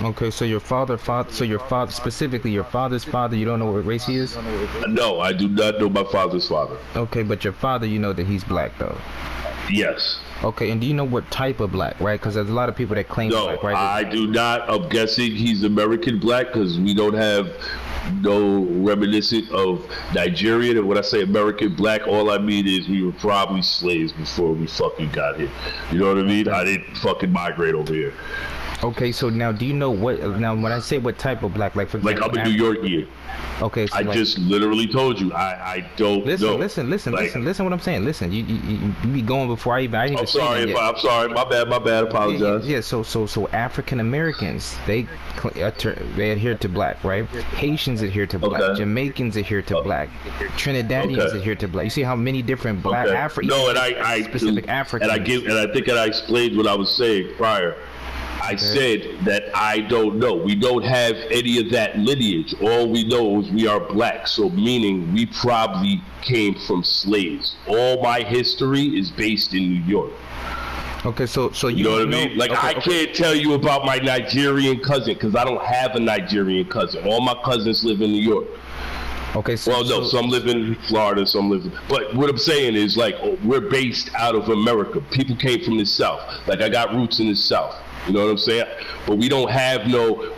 Okay, so your father, specifically your father's father, you don't know what race he is? No, I do not know my father's father. Okay, but your father, you know that he's black though. Yes. Okay, and do you know what type of black, right? Because there's a lot of people that claim No, black, right? I do not. I'm guessing he's American black because we don't have no reminiscent of Nigerian. And when I say American black, all I mean is we were probably slaves before we fucking got here. You know what I mean? I didn't fucking migrate over here. Okay, so now do you know what, now when I say what type of black, like for example, Like I'm in New York here. Okay, so I like, just literally told you. I don't know. listen what I'm saying. Listen, you be going before I even I'm say sorry that if yet. I'm sorry. My bad. Apologize. Yeah, so African Americans, they adhere to black, right? Haitians adhere to black. Okay. Jamaicans adhere to black. Trinidadians adhere to black. You see how many different black No, and I specific Africans. And I think I explained what I was saying prior. I said that I don't know. We don't have any of that lineage. All we know is we are black. So meaning we probably came from slaves. All my history is based in New York. Okay, so you know what I mean? Like I can't tell you about my Nigerian cousin because I don't have a Nigerian cousin. All my cousins live in New York. Okay, so some live in Florida, some live. But what I'm saying is like we're based out of America. People came from the South. Like I got roots in the South. You know what I'm saying? But we don't have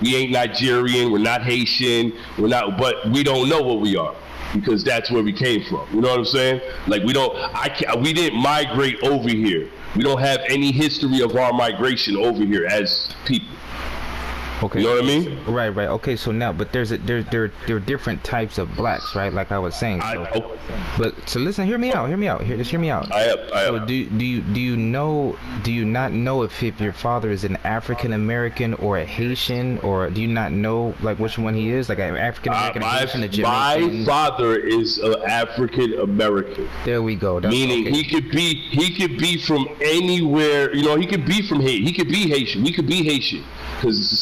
we ain't Nigerian, we're not Haitian, but we don't know what we are because that's where we came from. You know what I'm saying? Like we didn't migrate over here. We don't have any history of our migration over here as people. Okay. You know what I mean? Right. Okay. So now, but there are different types of blacks, right? Like I was saying. So listen, hear me out. Just hear me out. I have. So do you not know if your father is an African American or a Haitian, or do you not know like which one he is, like an African American, Haitian, a Jamaican? My father is an African American. There we go. Meaning he could be from anywhere. You know, he could be from Haiti. He could be Haitian. We could be Haitian. Because the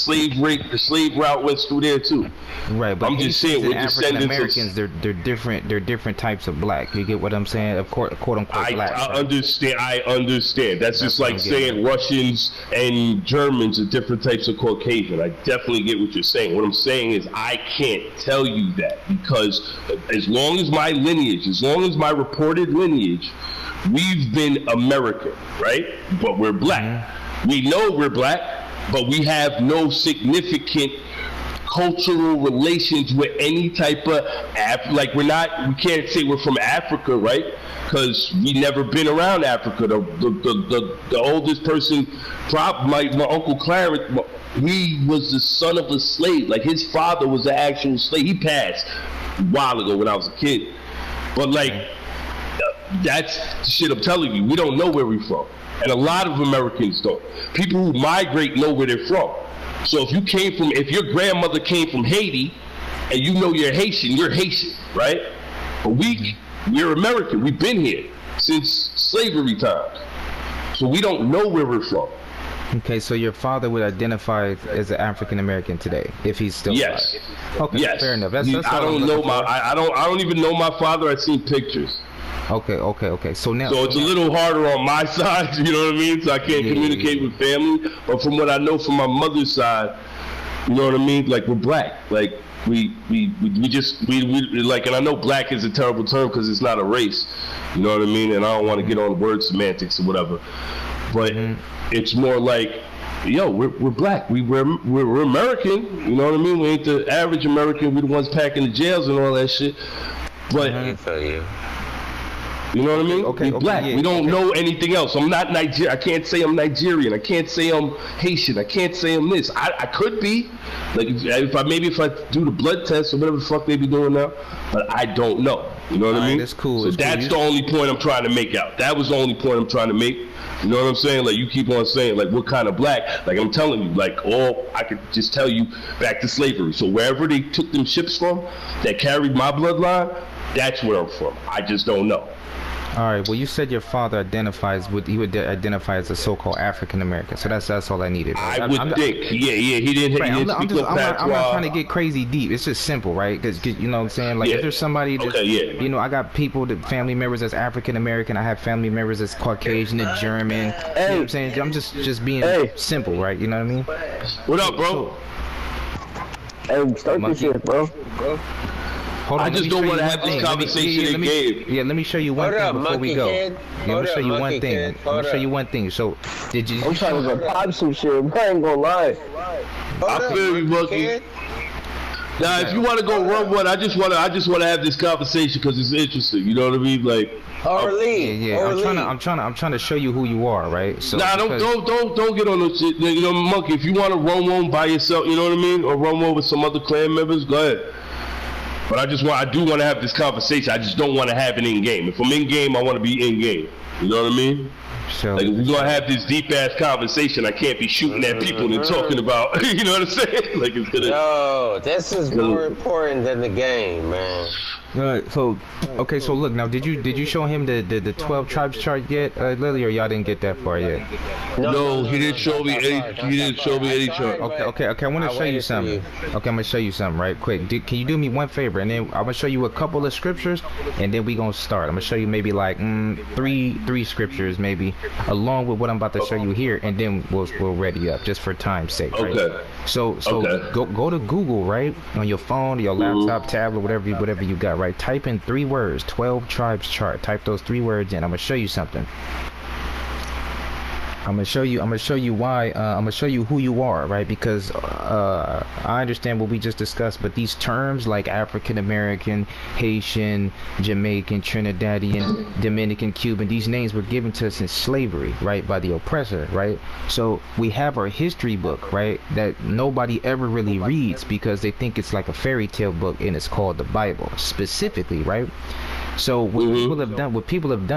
slave route went through there too. Right, but I'm just saying, we're African Americans. They're different. They're different types of black. You get what I'm saying? Of course, quote unquote black. I understand. That's just like saying Russians and Germans are different types of Caucasian. I definitely get what you're saying. What I'm saying is I can't tell you that because as long as my reported lineage, we've been American, right? But we're black. Mm-hmm. We know we're black. But we have no significant cultural relations with any type of we can't say we're from Africa, right? Because we never been around Africa. The oldest person, my Uncle Clarence, he was the son of a slave. Like his father was an actual slave. He passed a while ago when I was a kid. But that's the shit I'm telling you. We don't know where we're from. And a lot of Americans don't. People who migrate know where they're from. So if your grandmother came from Haiti, and you know you're Haitian, right? But we're American. We've been here since slavery times. So we don't know where we're from. Okay, so your father would identify as an African American today, if he's still alive. Okay, yes. Fair enough. I don't even know my father. I've seen pictures. Okay. So it's a little harder on my side, you know what I mean? So I can't communicate with family. But from what I know from my mother's side, you know what I mean? Like we're black. Like we like, and I know black is a terrible term because it's not a race. You know what I mean? And I don't want to get on word semantics or whatever. But it's more like, yo, we're black. We're American. You know what I mean? We ain't the average American. We're the ones packing the jails and all that shit. But I feel you. You know what I mean? Okay, we're black. Yeah, we don't know anything else. I'm not Nigerian. I can't say I'm Nigerian. I can't say I'm Haitian. I can't say I'm this. I could be. Like if I do the blood test or whatever the fuck they be doing now, but I don't know. You know what I mean? That's cool. So that's the only point I'm trying to make out. That was the only point I'm trying to make. You know what I'm saying? Like you keep on saying like what kind of black? Like I'm telling you, like I could just tell you back to slavery. So wherever they took them ships from that carried my bloodline, that's where I'm from. I just don't know. All right. Well, you said your father he would identify as a so-called African American. So that's all I needed. Right? I would think. Yeah. He didn't. Right, I'm not trying to get crazy deep. It's just simple, right? Because you know what I'm saying. Like if there's somebody, you know, I got family members that's African American. I have family members that's Caucasian and German. You know what I'm saying? I'm just being simple, right? You know what I mean? What up, bro? Hey, start this shit, bro. Hold on, I just don't want to have this conversation in game. Yeah, let me show you one thing before we go. Yeah, let me show you one thing. Let me show you one thing. So, did you? I'm trying to go pop some shit. I ain't gonna lie. I feel you, Monkey. Now, if you want to go run one, I just want to have this conversation because it's interesting. You know what I mean? Like, I'm trying to show you who you are, right? So nah, don't get on no shit. You know, Monkey. If you want to run one by yourself, you know what I mean, or run one with some other clan members, go ahead. But I do want to have this conversation. I just don't want to have it in game. If I'm in game, I want to be in game. You know what I mean? So, like, if we're gonna have this deep ass conversation, I can't be shooting at people and talking about. You know what I'm saying? Like, it's gonna. No, this is more important than the game, man. Alright, so okay, so look now. Did you show him the 12 tribes chart yet, Lily, or y'all didn't get that far yet? No, he didn't show me any. He didn't show me any chart. Okay. I want to show you something. Okay, I'm gonna show you something right quick. Can you do me one favor, and then I'm gonna show you a couple of scriptures, and then we gonna start. I'm gonna show you maybe like three scriptures maybe, along with what I'm about to show you here, and then we'll ready up just for time's sake. Right? Okay. So go to Google, right, on your phone, your laptop, tablet, whatever you got, right. Type in 3 words, 12 tribes chart. Type those 3 words in. I'm gonna show you something. I'm gonna show you why. I'm gonna show you who you are, right? Because I understand what we just discussed, but these terms like African American, Haitian, Jamaican, Trinidadian, Dominican, Cuban, these names were given to us in slavery, right, by the oppressor, right? So we have our history book, right, that nobody ever really reads because they think it's like a fairy tale book, and it's called the Bible specifically, right? So what people have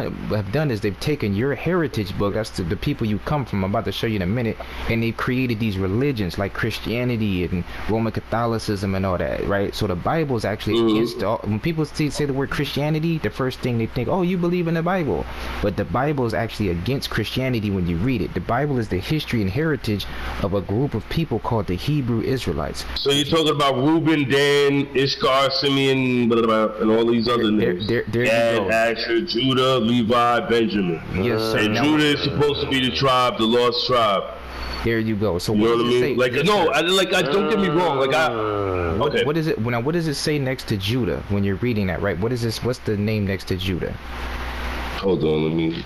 done is they've taken your heritage book, that's the people you come from, I'm about to show you in a minute, and they've created these religions like Christianity and Roman Catholicism and all that, right? So the Bible is actually against all. When people say the word Christianity, the first thing they think, oh, you believe in the Bible, but the Bible is actually against Christianity when you read it. The Bible is the history and heritage of a group of people called the Hebrew Israelites. So you're talking about Reuben, Dan, Ishkar, Simeon, blah, blah, blah, and all these other names. Gad, Asher, Judah, Levi, Benjamin. Yes, sir. And Judah is supposed to be the tribe, the lost tribe. There you go. So you know what I mean? Like, no, don't get me wrong. Like, okay. What is it? What does it say next to Judah when you're reading that? Right. What is this? What's the name next to Judah? Hold on, let me.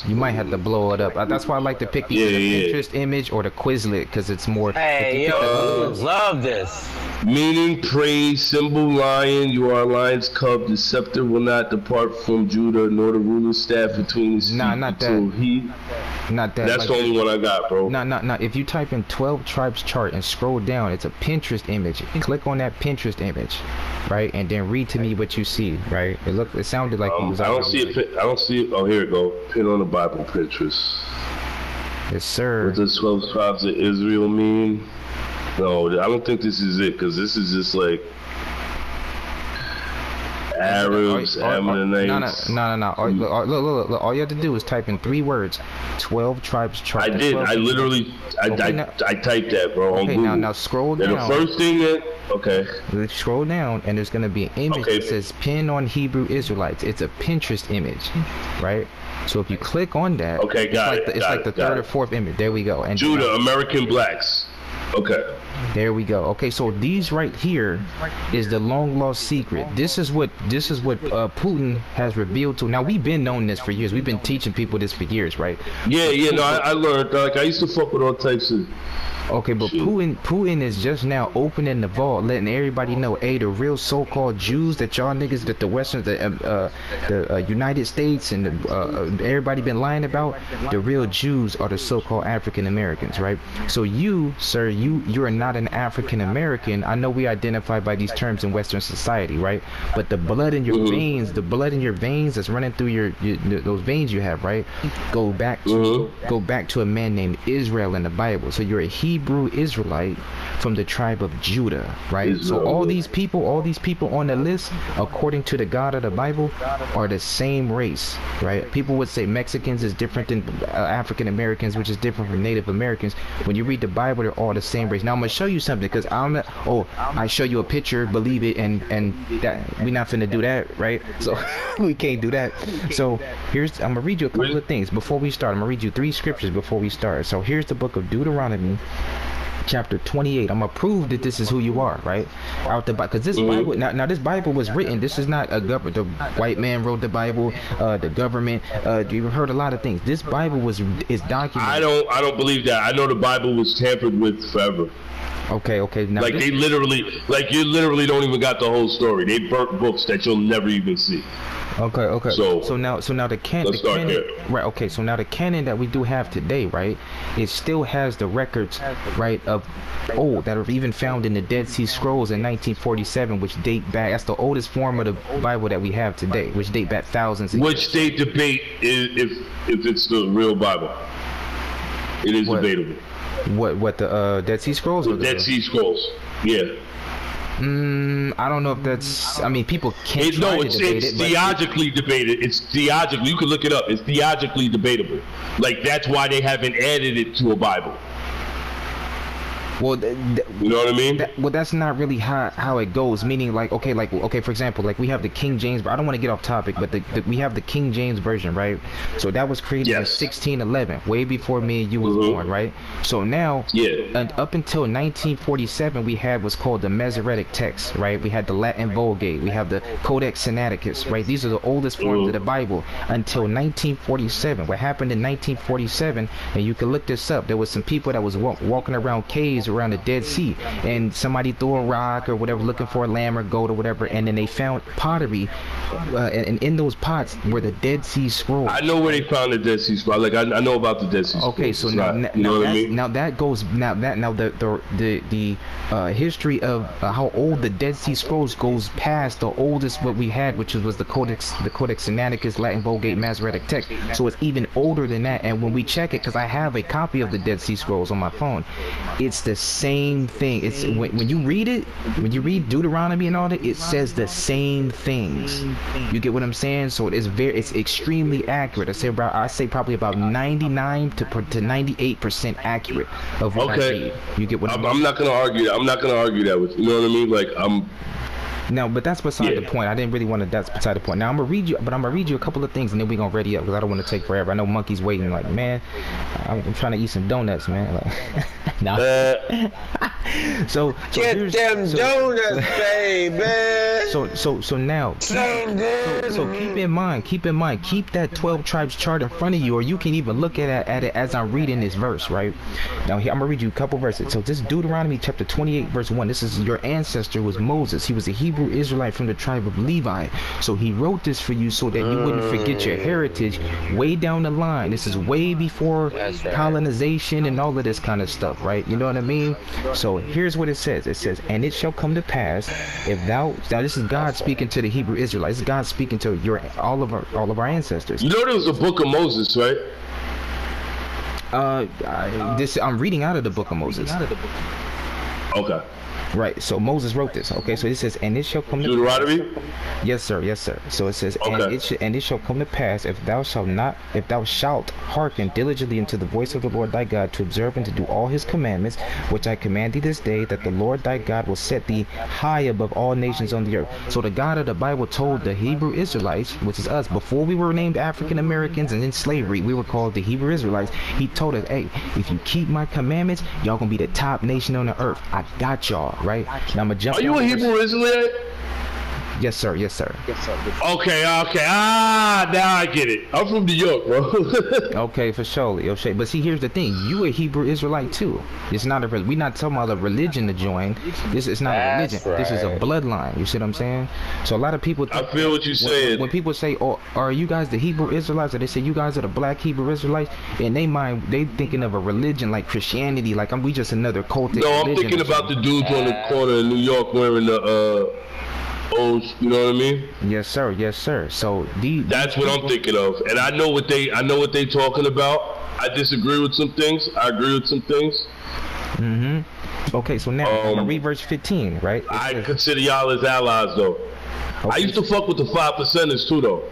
You might have to blow it up. That's why I like to pick the Pinterest image or the Quizlet, because it's more. Hey, yo, love this. Meaning, praise, symbol, lion. You are a lion's cub. The scepter will not depart from Judah, nor the ruler's staff between his feet. Nah, not that. Not that. That's the only one I got, bro. No. If you type in 12 tribes chart and scroll down, it's a Pinterest image. Click on that Pinterest image, right, and then read to me what you see. Right. It sounded like. I don't see it. I don't see it. Oh, here it go. Pin on the Bible, Pinterest. Yes, sir. What does 12 tribes of Israel mean? No, I don't think this is it, because this is just like Arabs, Ammonites. No. Look. All you have to do is type in 3 words, 12 tribes chart. I did. I literally, I typed that, bro, on Google. Now scroll down. And the first thing that, scroll down, and there's going to be an image that says pin on Hebrew Israelites. It's a Pinterest image, right? So if you click on that, it's like the third or fourth image. There we go. And Judah, American blacks. Okay. There we go. Okay, so these right here is the long lost secret. This is what Putin has revealed to. Now we've been knowing this for years. We've been teaching people this for years, right? Yeah. No, I learned. Like, I used to fuck with all types of. Okay, but Putin is just now opening the vault, letting everybody know, hey, the real so-called Jews that y'all niggas, that the Western, the United States and everybody been lying about, the real Jews are the so-called African Americans, right? So you, sir, you are not an African American. I know we identify by these terms in Western society, right? But the blood in your veins, that's running through those veins you have, right? Go back to a man named Israel in the Bible. So you're a Hebrew Israelite from the tribe of Judah, right? So all these people on the list, according to the God of the Bible, are the same race, right? People would say Mexicans is different than African Americans, which is different from Native Americans. When you read the Bible, they're all the same race. Now I'm gonna show you something, because I show you a picture, believe it, and that we're not finna do that, right? So we can't do that. So I'm gonna read you a couple of things before we start. I'm gonna read you 3 scriptures before we start. So here's the book of Deuteronomy, chapter 28. I'm gonna prove that this is who you are, right? Out the Bible, because this Bible now this Bible was written. This is not a government. The white man wrote the Bible. The government. You've heard a lot of things. This Bible is documented. I don't believe that. I know the Bible was tampered with forever. Okay. Now Like they literally, like you literally don't even got the whole story. They burnt books that you'll never even see. Okay. So now the canon. Let's start there. Right. Okay. So now the canon that we do have today, right? It still has the records, right, of old that are even found in the Dead Sea Scrolls in 1947, which date back. That's the oldest form of the Bible that we have today, which date back thousands of years. Which they debate if it's the real Bible. It is debatable. What the Dead Sea Scrolls? The Dead Sea Scrolls. Yeah. I don't know if that's. I mean, people can't. It's theologically debated. It's theologically. You can look it up. It's theologically debatable. Like that's why they haven't added it to a Bible. Well, you know what I mean? Well, that's not really how it goes. Meaning, okay, for example, like we have the King James. I don't want to get off topic, but we have the King James version, right? So that was created in 1611, way before me and you was born, right? So now, and up until 1947, we had what's called the Masoretic text, right? We had the Latin Vulgate, we have the Codex Sinaiticus, right? These are the oldest forms of the Bible until 1947. What happened in 1947, and you can look this up. There was some people that was walking around caves around the Dead Sea, and somebody threw a rock or whatever looking for a lamb or goat or whatever, and then they found pottery, and in those pots were the Dead Sea Scrolls. I know where they found the Dead Sea Scrolls. Like I know about the Dead Sea Scrolls. Okay, so now that goes the history of how old the Dead Sea Scrolls goes past the oldest what we had, which was the Codex Sinaiticus, Latin Vulgate, Masoretic text. So it's even older than that. And when we check it, because I have a copy of the Dead Sea Scrolls on my phone, it's the same thing. It's when you read it, when you read Deuteronomy and all that, it says the same things. You get what I'm saying? So it's extremely accurate. I say probably about 99 to 98% accurate of what I read. You get what I'm not gonna argue that. I'm not gonna argue that with you. You know what I mean? Like No, but that's beside the point. I didn't really want to. That's beside the point. Now I'm gonna read you a couple of things, and then we're gonna ready up because I don't want to take forever. I know Monkey's waiting. Like, man, I'm trying to eat some donuts, man. Like, nah. So get them donuts, baby. So now. So keep in mind, keep that 12 tribes chart in front of you, or you can even look at it as I'm reading this verse, right? Now here I'm gonna read you a couple verses. So this Deuteronomy chapter 28 verse 1. This is your ancestor was Moses. He was a Hebrew Israelite from the tribe of Levi. So he wrote this for you so that you wouldn't forget your heritage way down the line. This is way before colonization and all of this kind of stuff, right? You know what I mean? So here's what it says. It says, and it shall come to pass if now this is God speaking to the Hebrew Israelites. This is God speaking to all of our ancestors. You know there was a book of Moses, right? I'm reading out of the book of Moses. Okay. Right, so Moses wrote this. Okay, so it says, and it shall come to Deuteronomy? Yes, sir. So it says, and it shall come to pass if thou shalt hearken diligently unto the voice of the Lord thy God to observe and to do all his commandments, which I command thee this day, that the Lord thy God will set thee high above all nations on the earth. So the God of the Bible told the Hebrew Israelites, which is us, before we were named African Americans and in slavery, we were called the Hebrew Israelites. He told us, hey, if you keep my commandments, y'all gonna be the top nation on the earth. I got y'all. Right now, I'm gonna jump. Are you a Hebrew Israelite? Yes, sir. Okay. Now I get it. I'm from New York, bro. Okay, for sure. Okay, but see, here's the thing. You a Hebrew Israelite too. It's not we're not talking about a religion to join. This is not a religion. Right. This is a bloodline. You see what I'm saying? So a lot of people. I feel what you're saying. When people say, "Oh, are you guys the Hebrew Israelites?" or they say, "You guys are the Black Hebrew Israelites," in their mind, they thinking of a religion like Christianity, like we just another cultic. No, I'm thinking about the dudes on the corner in New York wearing the you know what I mean? Yes, sir. So that's what I'm thinking of, and I know what they talking about. I disagree with some things. I agree with some things. Okay, so now I'm gonna read verse 15, right? I consider y'all as allies, though. Okay. I used to fuck with the 5%ers too, though.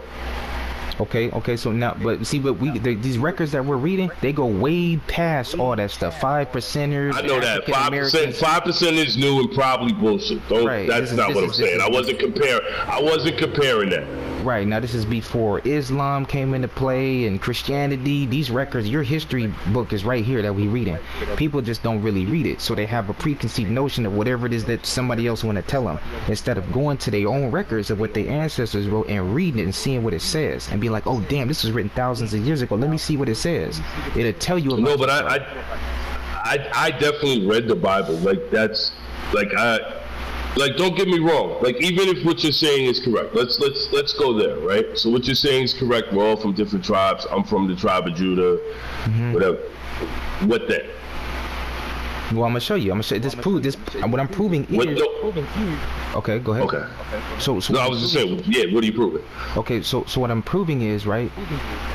Okay, so now, but see, these records that we're reading, they go way past all that stuff. 5%ers. I know that 5% is new and probably bullshit. That's not what I'm saying. I wasn't comparing that. Right, now this is before Islam came into play and Christianity. These records, your history book is right here that we reading. People just don't really read it, so they have a preconceived notion of whatever it is that somebody else want to tell them, instead of going to their own records of what their ancestors wrote and reading it and seeing what it says and being like, oh damn, this was written thousands of years ago. Let me see what it says. It'll tell you about. No, but I definitely read the Bible. Like that's like Like, don't get me wrong. Like, even if what you're saying is correct, let's go there, right? So what you're saying is correct. We're all from different tribes. I'm from the tribe of Judah. Whatever. What then? Well, I'm gonna show you. This prove this. What I'm proving is. Okay, go ahead. Okay. So no, I was just saying. Yeah. What are you proving? Okay. So what I'm proving is, right.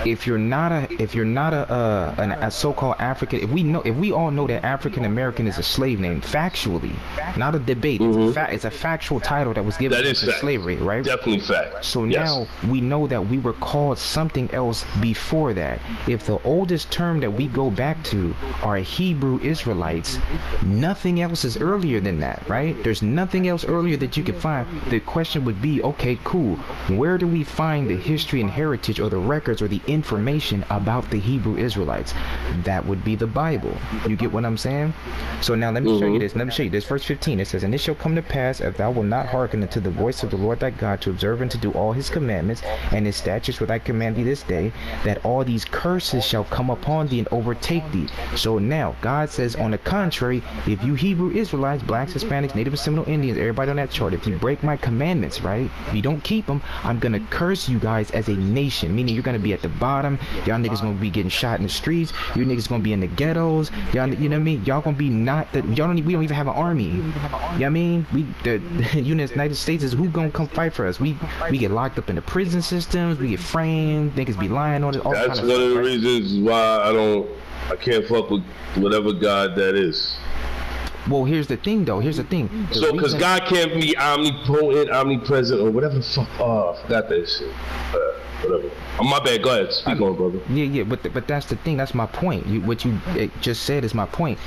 If you're not a so-called African, if we all know that African American is a slave name, factually, not a debate. It's a factual title that was given to slavery, right? Definitely fact. So now we know that we were called something else before that. If the oldest term that we go back to are Hebrew Israelites, nothing else is earlier than that, right? There's nothing else earlier that you can find. The question would be, okay, cool. Where do we find the history and heritage or the records or the information about the Hebrew Israelites? That would be the Bible. You get what I'm saying? So now let me show you this. Let me show you this. Verse 15, it says, and it shall come to pass, if thou wilt not hearken unto the voice of the Lord thy God, to observe and to do all his commandments and his statutes which I command thee this day, that all these curses shall come upon thee and overtake thee. So now God says, on the contrary, if you Hebrew Israelites, blacks, Hispanics, Native and Seminole Indians, everybody on that chart, if you break my commandments, right, if you don't keep them, I'm gonna curse you guys as a nation, meaning you're gonna be at the bottom. Y'all niggas gonna be getting shot in the streets. You niggas gonna be in the ghettos. Y'all, you know what I mean? Y'all gonna be not that. We don't even have an army. You know what I mean? The United States is who gonna come fight for us? We get locked up in the prison systems. We get framed. Niggas be lying on it. That's one of the reasons why I can't fuck with whatever God that is. Well, here's the thing, though. Here's the thing. So, because God can't be omnipotent, omnipresent, or whatever the fuck. Oh, I forgot that shit. Whatever. Oh, my bad. Go ahead. Speak on, brother. Yeah, but that's the thing. That's my point. What you just said is my point.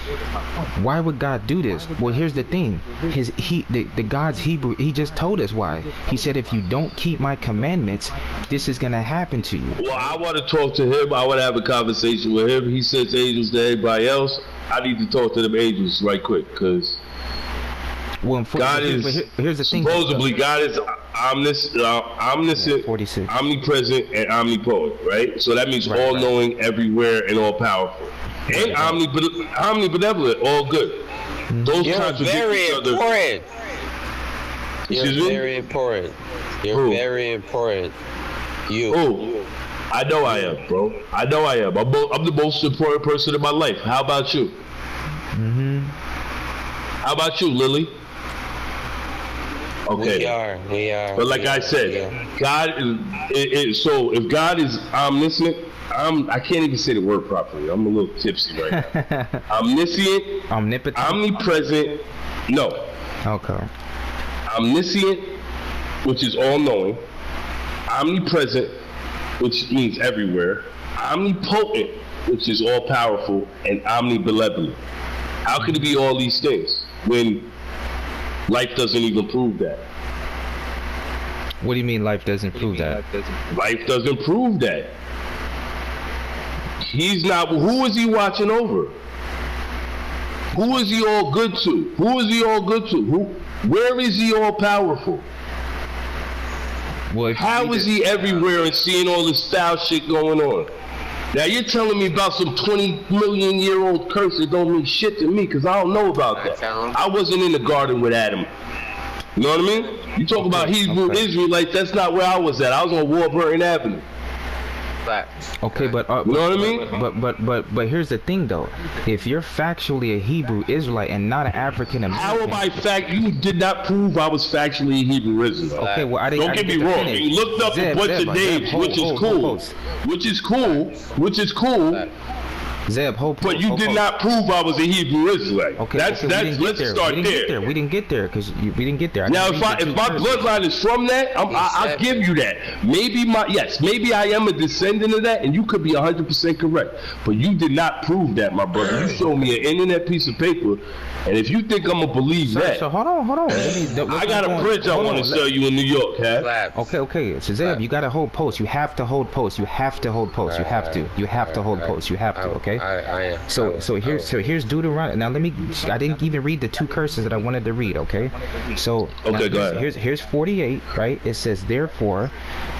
Why would God do this? Well, here's the thing. The God's Hebrew. He just told us why. He said, if you don't keep my commandments, this is gonna happen to you. Well, I want to talk to him. I want to have a conversation with him. He sends angels to everybody else. I need to talk to them angels right quick, because God is, here's the thing. Supposedly, God is omniscient, 46. omnipresent, and omnipotent, right? So that means all-knowing, everywhere, and all-powerful. And omnibenevolent, all good. Those contradict each other. You're very important. You're very important. Who? I know I am, bro. I know I am. I'm the most important person in my life. How about you? How about you, Lily? Okay. We are. But like I said, God is. So if God is omniscient, I can't even say the word properly. I'm a little tipsy right now. Omniscient, omnipotent, omnipresent. No. Okay. Omniscient, which is all-knowing. Omnipresent, which means everywhere. Omnipotent, which is all-powerful, and omnibenevolent. How can it be all these things when life doesn't even prove that? What do you mean life doesn't prove that? Life doesn't prove that. He's not. Who is he watching over? Who is he all good to? Who is he all good to? Where is he all powerful? Well, how is he everywhere and seeing all this style shit going on? Now you're telling me about some 20 million year old curse that don't mean shit to me, because I don't know about that. I wasn't in the garden with Adam. You know what I mean? You talk about Hebrew Israelites, that's not where I was at. I was on Warburton Avenue. Okay, but you know what I mean? But here's the thing, though. If you're factually a Hebrew Israelite and not an African American, how am I You did not prove I was factually a Hebrew Israelite. Okay, well, don't get me wrong. You looked up a bunch of names, which is cool. Zeb, hold. But you did not prove I was a Hebrew Israelite. Okay, Let's start there. We didn't get there because we didn't get there. Now, if my bloodline is from that, I'll give you that. Maybe I am a descendant of that, and you could be 100% correct. But you did not prove that, my brother. You showed me an internet piece of paper, and if you think I'm gonna believe that, so hold on. I got a bridge I want to sell you in New York, huh? Okay. So Zeb, you gotta hold post. You have to hold post. You have to hold post. You have to. You have to hold post. You have to. Okay. I am. So here's Deuteronomy. Now I didn't even read the two curses that I wanted to read. Okay. So okay, go ahead. Here's 48. Right. It says therefore.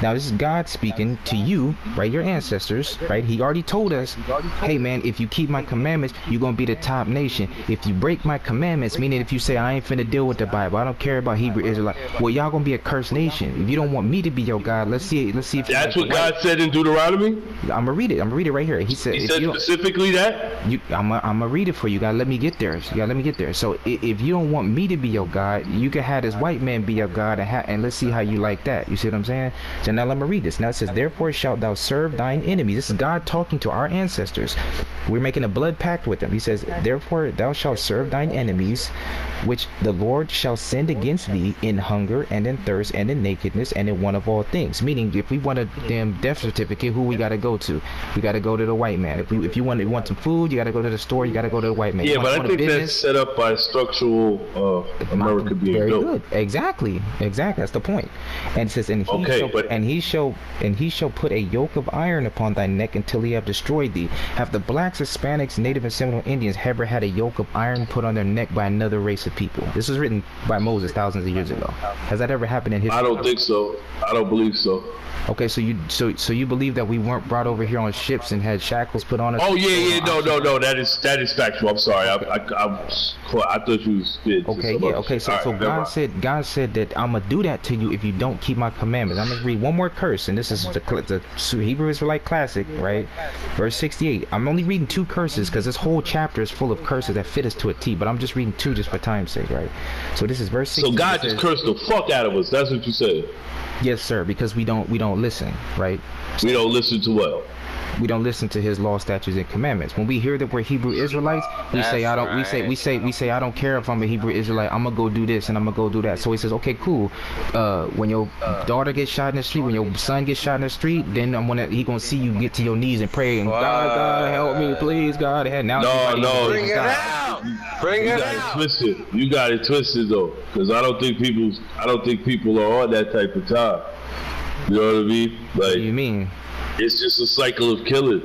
Now this is God speaking to you, right? Your ancestors, right? He already told us, hey man, if you keep my commandments, you're gonna be the top nation. If you break my commandments, meaning if you say I ain't finna deal with the Bible, I don't care about Hebrew Israelite, well y'all gonna be a cursed nation. If you don't want me to be your God, let's see if that's what God said in Deuteronomy. I'm gonna read it right here. He said specifically that. I'm gonna read it for you. You gotta let me get there. So if you don't want me to be your God, you can have this white man be your God, and let's see how you like that. You see what I'm saying? So now let me read this. Now it says, therefore shalt thou serve thine enemies. This is God talking to our ancestors. We're making a blood pact with them. He says, therefore thou shalt serve thine enemies, which the Lord shall send against thee in hunger and in thirst and in nakedness and in want of all things. Meaning, if we want a damn death certificate, who we gotta go to? We gotta go to the white man. If you want some food, you gotta go to the store. You gotta go to the white man. Yeah, but I think that's set up by structural America being very built. Good. Exactly. That's the point. And it says, and he shall put a yoke of iron upon thy neck until he have destroyed thee. Have the blacks, Hispanics, Native and Seminole Indians ever had a yoke of iron put on their neck by another race of people? This was written by Moses thousands of years ago. Has that ever happened in history? I don't think so. I don't believe so. Okay, so you believe that we weren't brought over here on ships and had shackles put on us? Oh yeah, no. That is factual. I'm sorry. I thought you was dead. Okay. So God said that I'm gonna do that to you if you don't keep my commandments. I'm gonna read one more curse, and this is the Hebrew Israelite classic, right? Verse 68. I'm only reading two curses because this whole chapter is full of curses that fit us to a T. But I'm just reading two just for time's sake, right? So this is verse 68. So God just cursed the fuck out of us. That's what you said. Yes, sir. Because we don't listen, right? We don't listen to what? We don't listen to his law, statutes, and commandments. When we hear that we're Hebrew Israelites, we say I don't care if I'm a Hebrew Israelite. I'm gonna go do this and I'm gonna go do that. So he says, okay, cool. When your daughter gets shot in the street, when your son gets shot in the street, then he gonna see you get to your knees and pray and God help me, please, God. And now no, bring it out. Bring it out. You got it twisted though, because I don't think people are on that type of time. You know what I mean? Like, what do you mean? It's just a cycle of killing.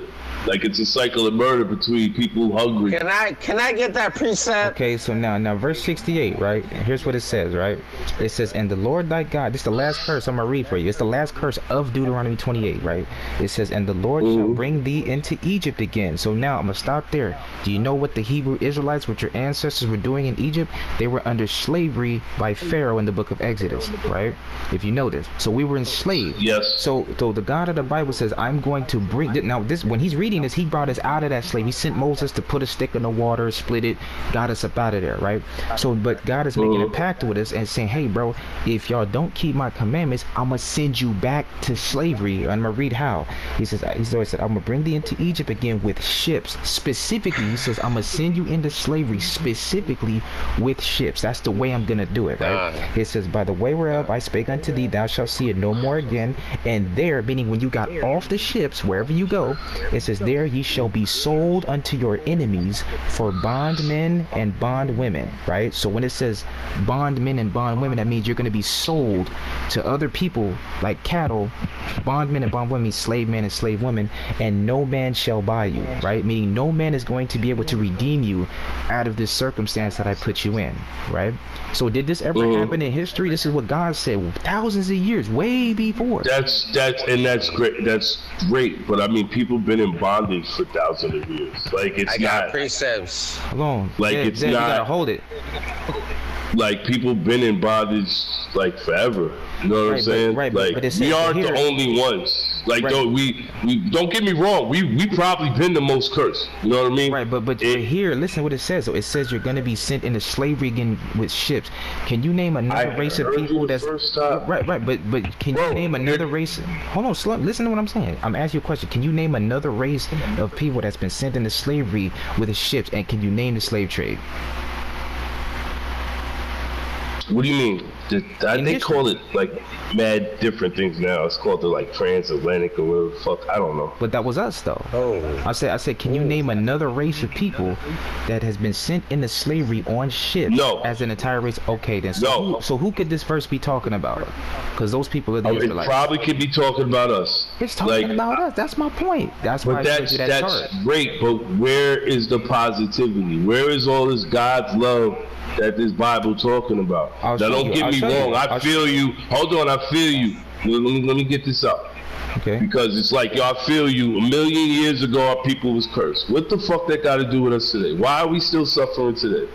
Like it's a cycle of murder between people hungry. Can I get that precept? Okay, so now verse 68, right? Here's what it says, right? It says, and the Lord thy God, this is the last curse I'm gonna read for you. It's the last curse of Deuteronomy 28, right? It says, and the Lord shall bring thee into Egypt again. So now I'm gonna stop there. Do you know what the Hebrew Israelites, what your ancestors were doing in Egypt? They were under slavery by Pharaoh in the book of Exodus, right? If you know this. So we were enslaved. Yes. So the God of the Bible says, I'm going to bring now this when he's reading this, he brought us out of that slave. He sent Moses to put a stick in the water, split it, got us up out of there, right? So but God is making a pact with us and saying, hey bro, if y'all don't keep my commandments, I'm gonna send you back to slavery. And I'm gonna read how. He said, I'm gonna bring thee into Egypt again with ships. Specifically, he says, I'm gonna send you into slavery specifically with ships. That's the way I'm gonna do it, right? It says, by the way whereof I spake unto thee, thou shalt see it no more again. And there, meaning when you got off the ships, wherever you go, it says, there ye shall be sold unto your enemies for bondmen and bondwomen, right? So when it says bondmen and bondwomen, that means you're going to be sold to other people like cattle. Bondmen and bondwomen means slave men and slave women, and no man shall buy you, right? Meaning no man is going to be able to redeem you out of this circumstance that I put you in, right? So did this ever happen in history? This is what God said thousands of years, way before. That's great. That's great. But I mean, people been in bondage for thousands of years. Like it's I got precepts. Hold on. Like Zed, it's Zed, not. You gotta hold it. Like people been in bondage like forever. You know what I'm saying? Right, like but we aren't the only ones. Like, Right. though, we don't get me wrong. We probably been the most cursed. You know what I mean? Right, but here, listen what it says. So it says you're gonna be sent into slavery again with ships. Can you name another race of heard you people the that's first time. right? But can you name another race? Hold on, slow. Listen to what I'm saying. I'm asking you a question. Can you name another race of people that's been sent into slavery with ships? And can you name the slave trade? What do you mean? In They history. call it like mad different things now. It's called the like transatlantic or whatever the fuck. I don't know. But that was us though. Oh. I said, can you name another race of people that has been sent into slavery on ships? No. As an entire race? Okay, then. So No. who could this verse be talking about? Because those people are the It Israelites. probably could be talking about us. It's talking Like, about us. That's my point. That's why I But showed you that that's chart. great. But where is the positivity? Where is all this God's love that this Bible talking about? I'll Now show don't you. get I'll me show you. wrong. I I'll feel you. Hold on, I feel you. Let me get this out. Okay. Because it's like, yo, I feel you. A million years ago, our people was cursed. What the fuck that got to do with us today? Why are we still suffering today?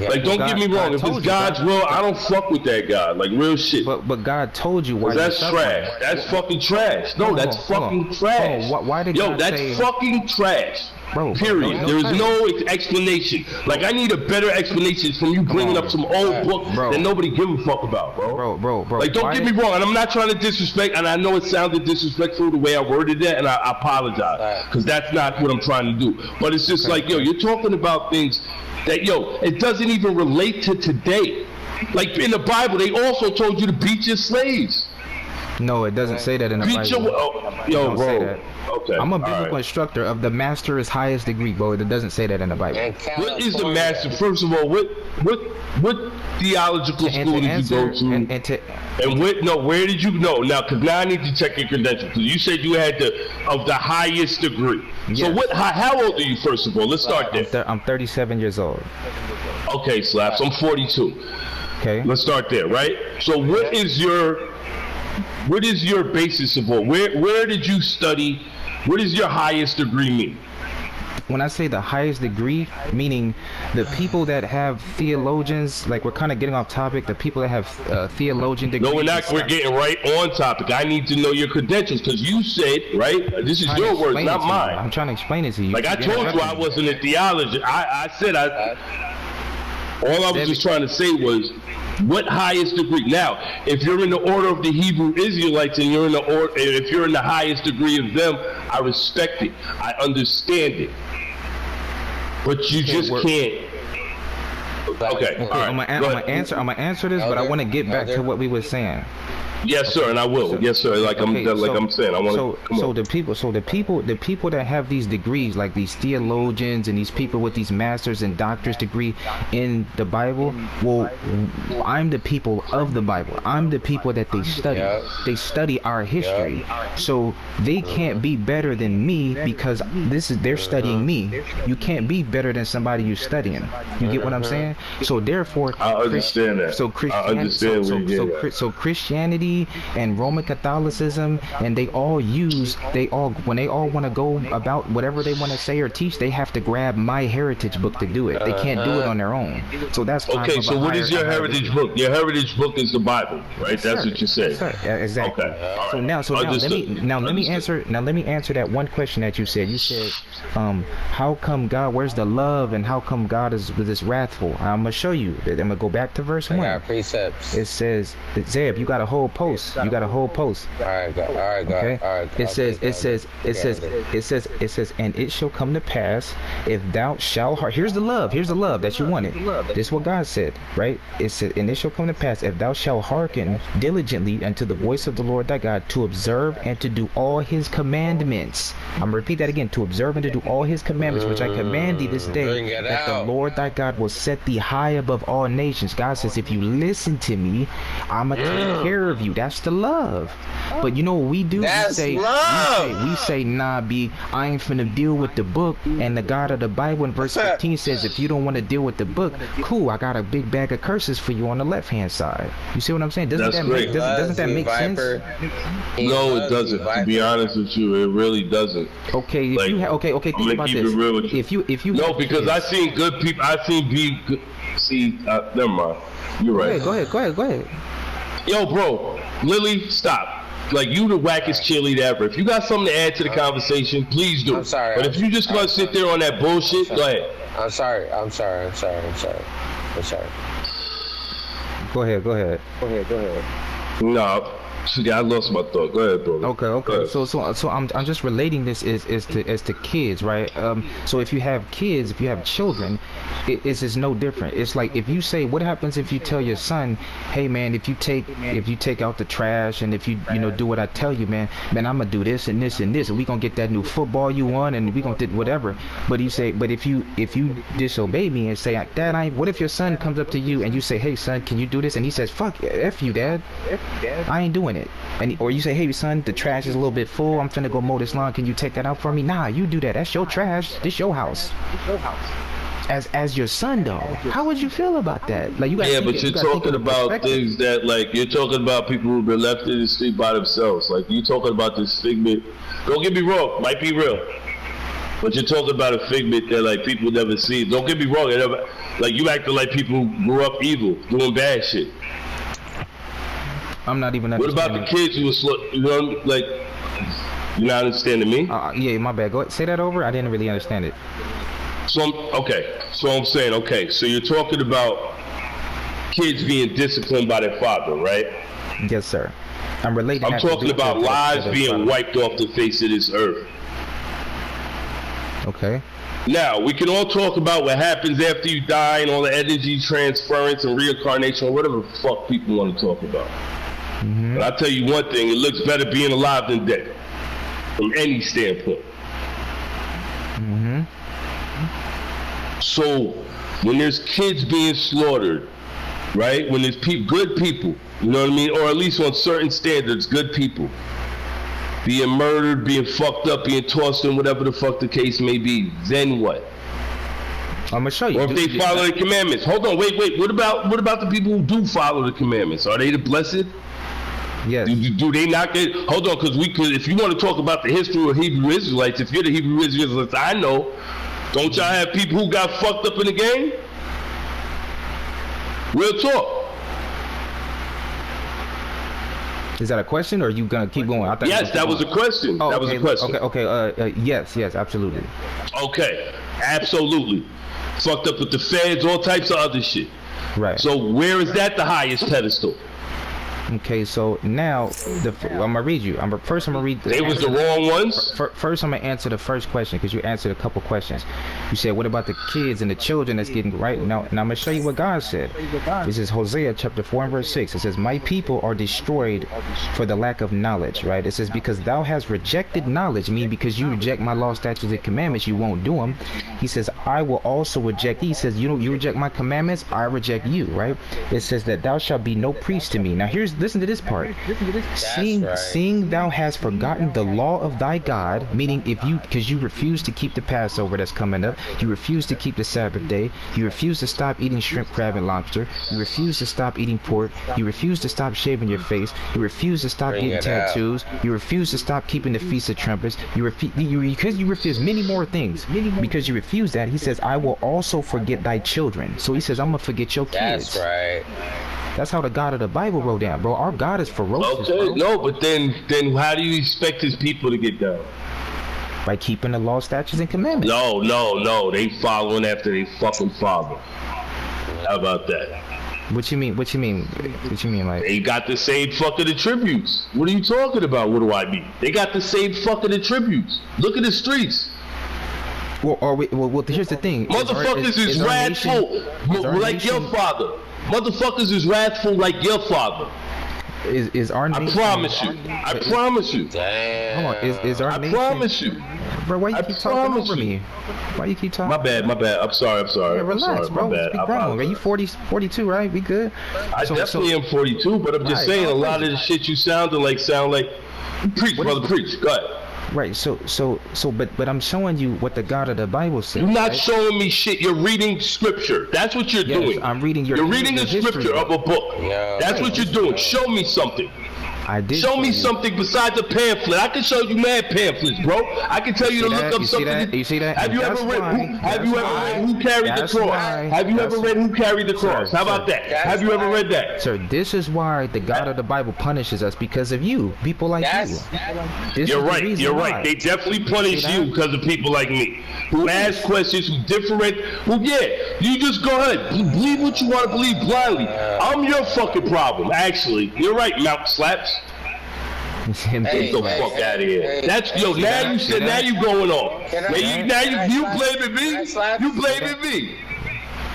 Like, don't get me wrong. If it's God's will, I don't fuck with that God. Like, real shit. But God told you why. That's you're trash. suffering. That's fucking trash. No, Hold on, that's hold on, fucking hold on. trash. Hold on. Why did Yo, God that's say- fucking trash. Bro, Period. no There is trash. no explanation. Like, I need a better explanation from you bringing up some old book Bro. that nobody give a fuck about, bro. Bro. Like, don't why get did- me wrong, and I'm not trying to disrespect, and I know it sounded disrespectful the way I worded that, and I apologize, because that's not what I'm trying to do. But it's just like, yo, you're talking about things that, yo, it doesn't even relate to today. Like, in the Bible, they also told you to beat your slaves. No, it doesn't say that in the Beat Bible. your, It yo, don't say bro. that. Okay. I'm a all biblical right. instructor of the master is highest degree, bro. It doesn't say that in the Bible. And What is the California- master? First of all, what theological And school to did answer, you go to? and to And where did you know? Now, because now I need to check your credentials. Because you said you had the highest degree. So Yes. how old are you, first of all? Let's start there. I'm 37 years old. Okay, Slaps, I'm 42. Okay. Let's start there, right? So what is your basis of all? Where did you study? What does your highest degree mean? When I say the highest degree, meaning the people that have theologians, like we're kind of getting off topic, the people that have theologian degrees. No, we're not. We're getting right on topic. I need to know your credentials because you said, right? This is I'm trying to your words, explain it not to you. mine. I'm trying to explain it to you. Like I You're told you, I interrupting me. wasn't a theologian. I said all I was just trying to say was, what highest degree? Now, if you're in the order of the Hebrew Israelites and you're in the order, if you're in the highest degree of them, I respect it. I understand it. But you just can't. Okay, all right. I'm gonna answer this, but I want to get back to what we were saying. Yes, sir, and I will. Yes, sir. Like I'm saying, I want to. So the people that have these degrees, like these theologians and these people with these masters and doctors degree in the Bible, well, I'm the people of the Bible. I'm the people that they study. Yeah. They study our history. So they can't be better than me because they're studying me. You can't be better than somebody you're studying. You get what I'm saying? So therefore, I understand that. So I Christianity, understand where you're getting at. so Christianity and Roman Catholicism, and when they all want to go about whatever they want to say or teach, they have to grab my heritage book to do it. They can't do it on their own. So that's Okay, so what is your heritage book? Your heritage book is the Bible, right? That's what you say. Yeah, exactly. Okay. all So right. now let me Understood. answer that one question that you said. You said, how come God? Where's the love, and how come God is this wrathful? I'm gonna show you. I'm gonna go back to verse I 1. got precepts. It says, Zeb, you got a whole post. You got a whole post. All right, go. All right, go. Okay. All right. It says, and it shall come to pass if thou shalt hearken. Here's the love that you wanted. This is what God said, right? It said, and it shall come to pass if thou shalt hearken diligently unto the voice of the Lord thy God, to observe and to do all his commandments. I'm gonna repeat that again: to observe and to do all his commandments, which I command thee this day, Bring it that the out. Lord thy God will set thee high above all nations. God says, if you listen to me, I'ma take care of you. That's the love. But you know what we do? That's love. We say, nah, B, I ain't finna deal with the book. And the God of the Bible in verse 15 says, if you don't want to deal with the book, cool, I got a big bag of curses for you on the left-hand side. You see what I'm saying? Doesn't That's that great. make, doesn't that make sense? No, it doesn't. To be honest with you, it really doesn't. Okay, if Like, you okay, I'm think gonna about keep this. it real with you. If you No, have because kids- I seen good people. I seen be good. See, never mind. You're right. Go ahead. Yo, bro, Lily, stop. Like, you the wackest cheerleader ever. If you got something to add to the conversation, please do. I'm sorry. But if you just gonna sit there on that bullshit, go ahead. I'm sorry. Go ahead. No, I lost my thought. Go ahead, bro. Okay. So I'm just relating this is to kids, right? So if you have kids, if you have children, it's no different. It's like if you say, what happens if you tell your son, hey man, if you take out the trash and if you do what I tell you, man, I'm gonna do this and this and this, and we gonna get that new football you want, and we gonna do whatever. But you say, but if you disobey me and say, Dad, what if your son comes up to you and you say, hey son, can you do this? And he says, fuck, F you, Dad, I ain't doing it. Or you say, hey son, the trash is a little bit full, I'm finna go mow this lawn, can you take that out for me? Nah, you do that, that's your trash, this your house. As your son though, how would you feel about that? Like, you gotta but you're talking about things that, like, you're talking about people who've been left in the street by themselves. Like, you're talking about this figment. Don't get me wrong, might be real, but you're talking about a figment that, like, people never see. Don't get me wrong, like, you acting like people grew up evil, doing bad shit. I'm not even. What about the kids who were like, you're not understanding me? Yeah, my bad. Go ahead. Say that over. I didn't really understand it. So I'm saying, okay, so you're talking about kids being disciplined by their father, right? Yes, sir. I'm relating. I'm talking about lives being wiped off the face of this earth. Okay. Now, we can all talk about what happens after you die and all the energy transference and reincarnation or whatever the fuck people want to talk about. Mm-hmm. But I'll tell you one thing, it looks better being alive than dead, from any standpoint. Mm-hmm. So, when there's kids being slaughtered, right? When there's good people, you know what I mean? Or at least on certain standards, good people, being murdered, being fucked up, being tossed in, whatever the fuck the case may be, then what? I'm gonna show you. Or if they follow the commandments. Hold on, wait. What about the people who do follow the commandments? Are they the blessed? Yes. Do they not get? Hold on, because if you want to talk about the history of Hebrew Israelites, if you're the Hebrew Israelites I know, don't y'all have people who got fucked up in the game? Real talk. Is that a question, or are you gonna keep going? I Yes, that was a question. Oh, that was a question. Okay. Yes, absolutely. Okay, absolutely. Fucked up with the feds, all types of other shit. Right. So where is that the highest pedestal? Okay, so now I'm gonna read you. First I'm gonna read. They was the wrong ones. First, I'm gonna answer the first question because you answered a couple questions. You said, "What about the kids and the children that's getting right?" Now I'm gonna show you what God said. This is Hosea chapter 4 and verse 6. It says, "My people are destroyed for the lack of knowledge." Right? It says, "Because thou hast rejected knowledge," meaning because you reject my law, statutes, and commandments, you won't do them. He says, "I will also reject thee." He says, "You reject my commandments, I reject you." Right? It says that thou shalt be no priest to me. Now listen to this part. Seeing thou hast forgotten the law of thy God, meaning because you refuse to keep the Passover that's coming up, you refuse to keep the Sabbath day, you refuse to stop eating shrimp, crab, and lobster, you refuse to stop eating pork, you refuse to stop shaving your face, you refuse to stop getting tattoos, you refuse to stop keeping the Feast of Trumpets, because you refuse many more things. Because you refuse that, he says, "I will also forget thy children." So he says, "I'm gonna forget your kids." That's right. That's how the God of the Bible wrote down, bro. Our God is ferocious, Okay, bro. no, but then how do you expect his people to get down? By keeping the law, statutes, and commandments. No, they following after they fucking father. How about that? What you mean? What you mean? Like, They got the same fucking attributes. What are you talking about? What do I mean? They got the same fucking attributes. Look at the streets. well, here's the thing. Motherfuckers is wrathful, like your father. Motherfuckers is wrathful like your father. Is our nation? I promise you. Damn. Hold on. Is our nation? I promise you. Bro, why you keep talking over me? Why you keep talking? My bad. I'm sorry. Yeah, relax, I'm sorry, bro. my bad. Speak grown. Are you 42, right? We good? I definitely am 42, but I'm just saying a lot of the shit you sound like. Preach, brother, preach. Go ahead. Right. But I'm showing you what the God of the Bible says. You're not right? showing me shit. You're reading scripture. That's what you're doing. I'm reading You're reading a scripture of a book. Yeah, That's what you're doing. Show me something. I did Show me you. something besides a pamphlet. I can show you mad pamphlets, bro. I can tell you to look up something. You see that? Have you ever read? Have you ever read Who Carried the Cross? Have you ever read Who Carried the Cross? How about that? Have you ever read that? Sir, this is why the God of the Bible punishes us, because of you, people like you. You're right. You're right. They definitely punish you because of people like me, who ask questions, who different. Well, yeah, you just go ahead, believe what you want to believe blindly. I'm your fucking problem, actually. You're right, Mount Slaps. Get the fuck out of here. That's now you said, now you going on. You blaming me. You blaming me.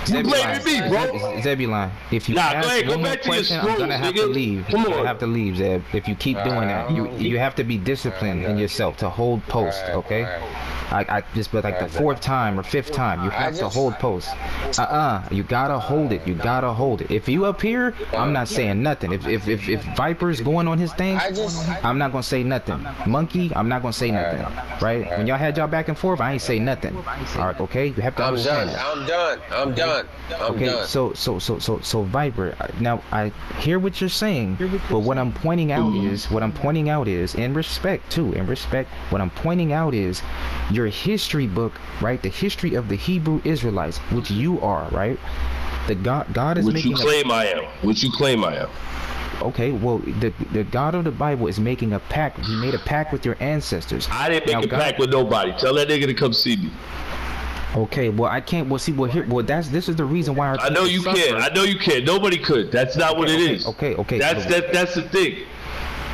You blaming me, bro. Zebulon, if you go ask ahead, go one more back to your question, scrolls, I'm gonna have nigga. to leave. Come on. I'm gonna have to leave, Zeb. If you keep doing that, you have to be disciplined in yourself to hold post, okay? I just but like the fourth time or fifth time, you have to hold post. You gotta hold it. You gotta hold it. If you up here, I'm not saying nothing. If Viper's going on his thing, I'm not gonna say nothing. Monkey, I'm not gonna say nothing. Right? When y'all had y'all back and forth, I ain't say nothing. All right, okay? You have to understand that. I'm done. Okay, so Viper, now I hear what you're saying, but what I'm pointing out is, in respect, what I'm pointing out is your history book, right? The history of the Hebrew Israelites, which you are, right? The God is making. Which you claim I am. Okay, well, the God of the Bible is making a pact. He made a pact with your ancestors. I didn't make a pact with nobody. Tell that nigga to come see me. Okay, well I can't. Well, see, this is the reason why. I know you can. I know you can. Nobody could. That's not what it is. Okay. That's the thing.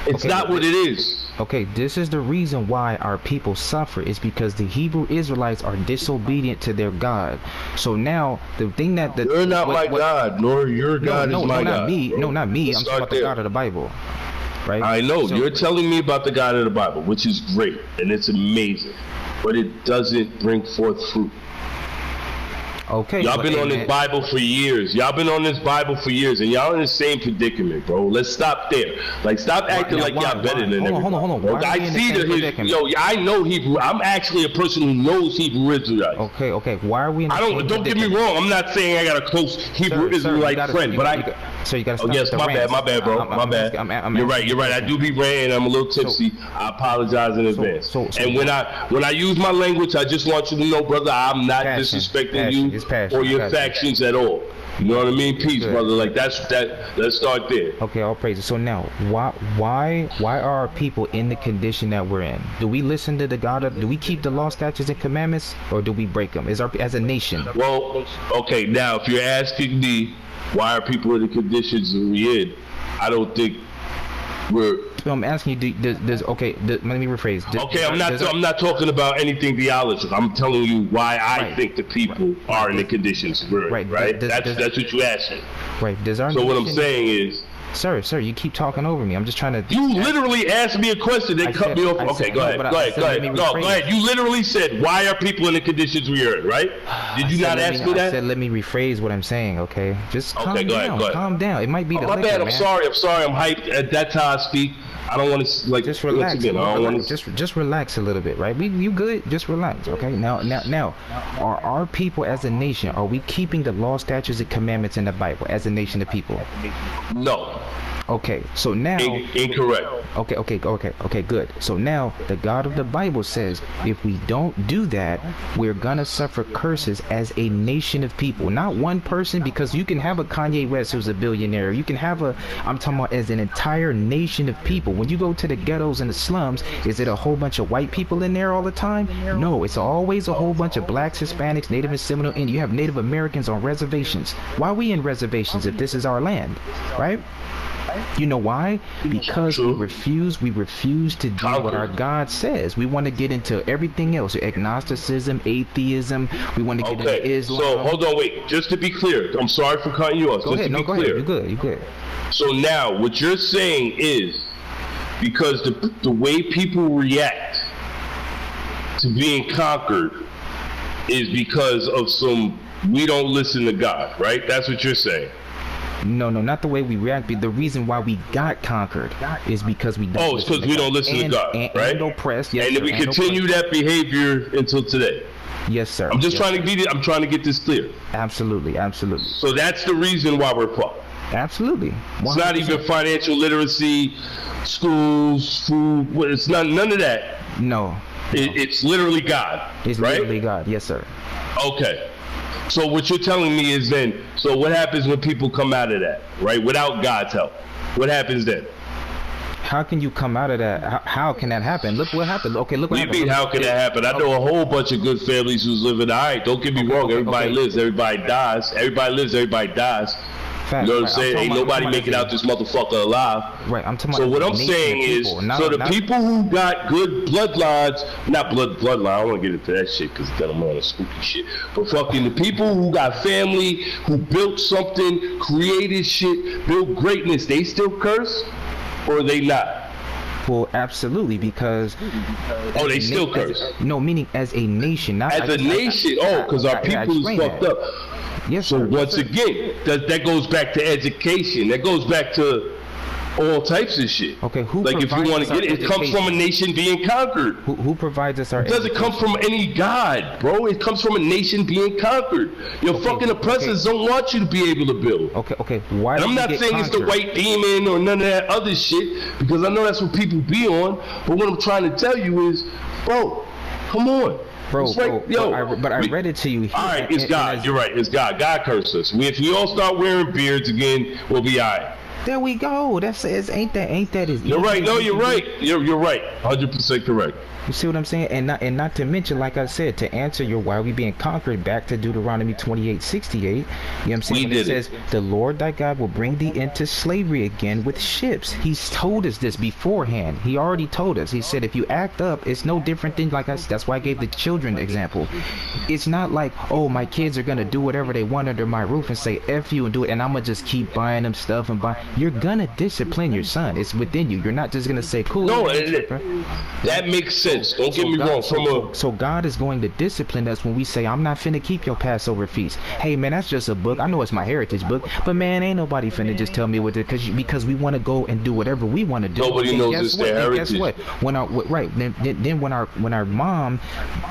It's not what it is. Okay, this is the reason why our people suffer, is because the Hebrew Israelites are disobedient to their God. So now the thing that you're not my God, nor your God is my God. Not me. I'm talking about the God of the Bible. Right? I know. You're telling me about the God of the Bible, which is great and it's amazing, but it doesn't bring forth fruit. Okay. Y'all been on this Bible for years. And y'all in the same predicament, bro. Let's stop there. Like, stop acting like y'all better than everybody. Hold on. Bro, I see I know Hebrew. I'm actually a person who knows Hebrew Israelite. Okay. Why are we in the same don't get me wrong. I'm not saying I got a close Hebrew Israelite friend, but So you gotta stop. Oh yes, my bad, bro. My bad. You're right. I do be ranting. I'm a little tipsy. I apologize in advance. And when I use my language, I just want you to know, brother, I'm not disrespecting you or your factions at all. You know what I mean? Peace, brother. Like let's start there. Okay, all praises. So now, why are our people in the condition that we're in? Do we listen to the God do we keep the law, statutes, and commandments, or do we break them? As a nation? Well, okay. Now, if you're asking me why are people in the conditions we're in, I don't think we're. I'm asking you. Let me rephrase. I'm not talking about anything theological. I'm telling you why I think the people are in the conditions we're in. Right. That's what you asking. Right. So what I'm saying is. Sir, you keep talking over me. I'm just trying to. You literally asked me a question. They cut me off. Okay, go ahead. Go ahead. You literally said, "Why are people in the conditions we are in?" Right? Did you not ask me that? I said, let me rephrase what I'm saying. Okay, just calm down. Go ahead. Calm down. It might be the my liquor, bad. man. I'm sorry. I'm hyped. That's how I speak. I don't want to just relax. Just relax a little bit, right? You good? Just relax, okay? Now, are our people as a nation, are we keeping the law, statutes, and commandments in the Bible as a nation of people? No. Okay, so now incorrect. Okay, good. So now the God of the Bible says if we don't do that, we're gonna suffer curses as a nation of people. Not one person, because you can have a Kanye West who's a billionaire. You can have I'm talking about as an entire nation of people. When you go to the ghettos and the slums, is it a whole bunch of white people in there all the time? No, it's always a whole bunch of blacks, Hispanics, Native and Seminole Indian. You have Native Americans on reservations. Why are we in reservations if this is our land, right? You know why? Because we refuse to do what our God says. We want to get into everything else, agnosticism, atheism. We want to get into Islam. So hold on, wait. Just to be clear, I'm sorry for cutting you off. Go ahead. You're good. So now, what you're saying is, because the way people react to being conquered is because of we don't listen to God, right? That's what you're saying. No, not the way we react. The reason why we got conquered is because we don't. It's because we don't listen to God, right? And oppressed. Yes, and we continue that behavior until today. Yes, sir. I'm just trying to get this clear. Absolutely. So that's the reason why we're fucked. Absolutely. It's not even financial literacy, schools, food. It's not none of that. No. It's literally God. It's right? literally God. Yes, sir. Okay. So what you're telling me is then, so what happens when people come out of that, right? Without God's help, what happens then? How can you come out of that? How can that happen? Look what happened. Okay, look what What do you happened. mean, how can that happen? I know a whole bunch of good families who's living. All right, don't get me wrong. Everybody lives, everybody dies. Everybody lives, everybody dies. Fact, You know what I'm right. saying? Ain't nobody making out this motherfucker alive. Right, I'm talking So about what I'm nation saying of is, people, not- so the not- people who got good bloodlines, not bloodline, I don't want to get into that shit because then I'm on a spooky shit. But fucking the people who got family, who built something, created shit, built greatness, they still curse? Or they not? Well, absolutely, because Oh, they still curse. No, meaning as a nation, not As a nation, because our people is fucked up. Yes, So sir. once again, that goes back to education. That goes back to all types of shit. Okay, who like if you provides want to us get our it, it comes from a education? nation being conquered. Who provides us our It doesn't come from any God, bro. It comes from a nation being conquered. Your fucking oppressors don't want you to be able to build. Okay. Why? And I'm not saying it's the white demon or none of that other shit, because I know that's what people be on. But what I'm trying to tell you is, bro, come on. Bro, It's like, yo, I read it to you here. All right, it's God. You're right. It's God. God cursed us. If we all start wearing beards again, we'll be all right. There we go. That's it. Ain't that as You're easy right. No, as you're you right. You're right. 100% correct. You see what I'm saying? And not to mention, like I said, to answer your why we being conquered, back to Deuteronomy 28:68. You know what I'm saying? We When it did it. says, "The Lord thy God will bring thee into slavery again with ships." He's told us this beforehand. He already told us. He said, if you act up, it's no different than that's why I gave the children example. It's not like, oh, my kids are gonna do whatever they want under my roof and say F you and do it, and I'm gonna just keep buying them stuff and buy. You're gonna discipline your son. It's within you. You're not just gonna say, cool. No, tripping. that makes sense. Don't get me wrong. So God is going to discipline us when we say, I'm not finna keep your Passover feast. Hey man, that's just a book. I know it's my heritage book, but man, ain't nobody finna just tell me what it, because we want to go and do whatever we want to do. Nobody knows it's their heritage. Guess what? When our mom,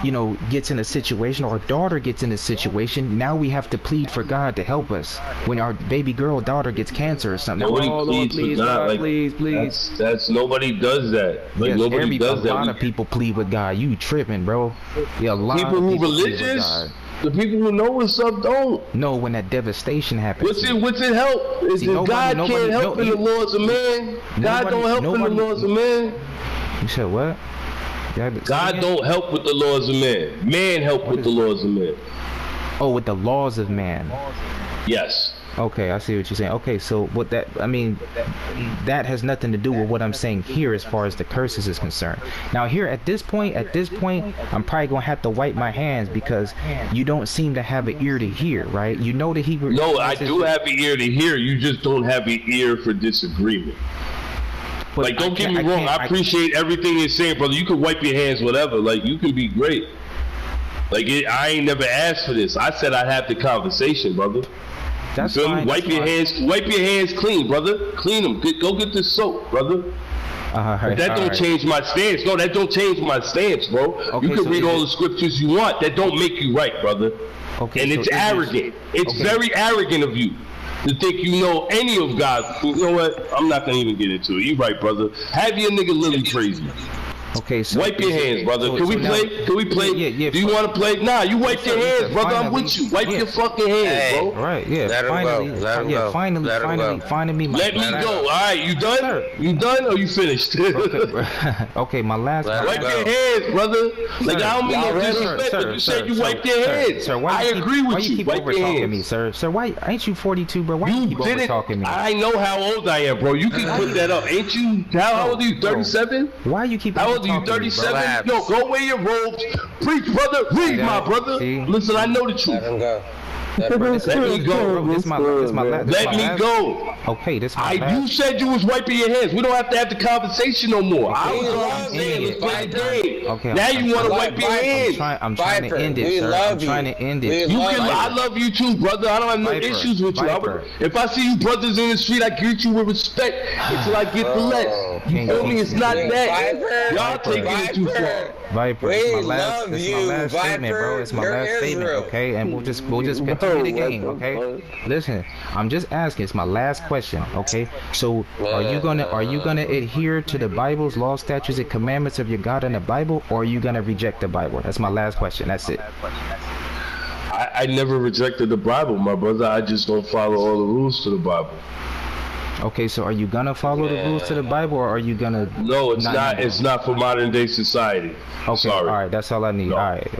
you know, gets in a situation, or our daughter gets in a situation, now we have to plead for God to help us. When our baby girl daughter gets cancer or something, Nobody oh, Lord, please, for God. God, Like, please. That's nobody does that. Like Yes, nobody does a that. lot of people plead with God. You tripping, bro? Yeah, a lot People of who people plead with religious, God. the people who know what's up don't. No, when that devastation happens. What's it help? Is See, that God can't help in the laws of man? God don't help in the laws of man. You said what? God don't help with the laws of man. Man help with the laws of man. Oh, with the laws of man. Yes. Okay, I see what you're saying. Okay, so what that, I mean, that has nothing to do with what I'm saying here as far as the curses is concerned. Now here at this point, I'm probably gonna have to wipe my hands because you don't seem to have an ear to hear, right? You know the Hebrew. No, I do have an ear to hear. You just don't have an ear for disagreement. But like, don't get me wrong. I appreciate everything you're saying, brother. You can wipe your hands, whatever. Like, you can be great. Like, I ain't never asked for this. I said I'd have the conversation, brother. That's you feel fine. me? Wipe your hands clean, brother. Clean them. Go get this soap, brother. But that don't change my stance. No, that don't change my stance, bro. Okay, you can read all the scriptures you want. That don't make you right, brother. Okay, and it's arrogant. It's very arrogant of you to think you know any of God. You know what? I'm not gonna even get into it. You right, brother. Have your nigga Lily praise me. Okay, so wipe your hands, brother. Can we play? Can we play? Yeah. Do you want to play? Nah, you wipe your hands, brother. I'm with you. Wipe your fucking hands, bro. Right, yeah. Let him finally, go. Let him go. Finally, me. Let me go. All right, you done? Sir. You done or you finished? Okay, my last. Wipe your hands, brother. Like, I don't mean no disrespect, but you said you wipe your hands. Sir, I agree with you. Keep wipe over your talking hands. me, sir? Sir, why ain't you 42, bro? Why you keep over talking me? I know how old I am, bro. You can put that up. Ain't you? How old are you? 37? Why you keep? How old are you? 37? Yo, go wear your robes. Preach, brother. Read, my brother. Listen, I know the truth. Let him go. Let me go. This my last. Let me go. Okay, this my last. You said you was wiping your hands. We don't have to have the conversation no more. I was love saying you. let's play the game. Okay, now you want to wipe your hands. I'm trying to end it, sir. I'm trying to end it. I love you too, brother. I don't have no issues with you. If I see you brothers in the street, I greet you with respect until I get the less. You feel me? It's not that. Y'all taking it too far. Viper, We it's my last, love it's my you, last statement, bro. Viper. It's my You're last statement, Israel. okay? And we'll just continue the game, okay? Listen, I'm just asking. It's my last question, okay? So, are you gonna adhere to the Bible's law, statutes, and commandments of your God in the Bible, or are you gonna reject the Bible? That's my last question. That's it. I never rejected the Bible, my brother. I just don't follow all the rules to the Bible. Okay, so are you gonna follow the rules to the Bible, or are you gonna? No, it's not. It's not for modern day society. Okay, Sorry. all right. That's all I need. No. All right.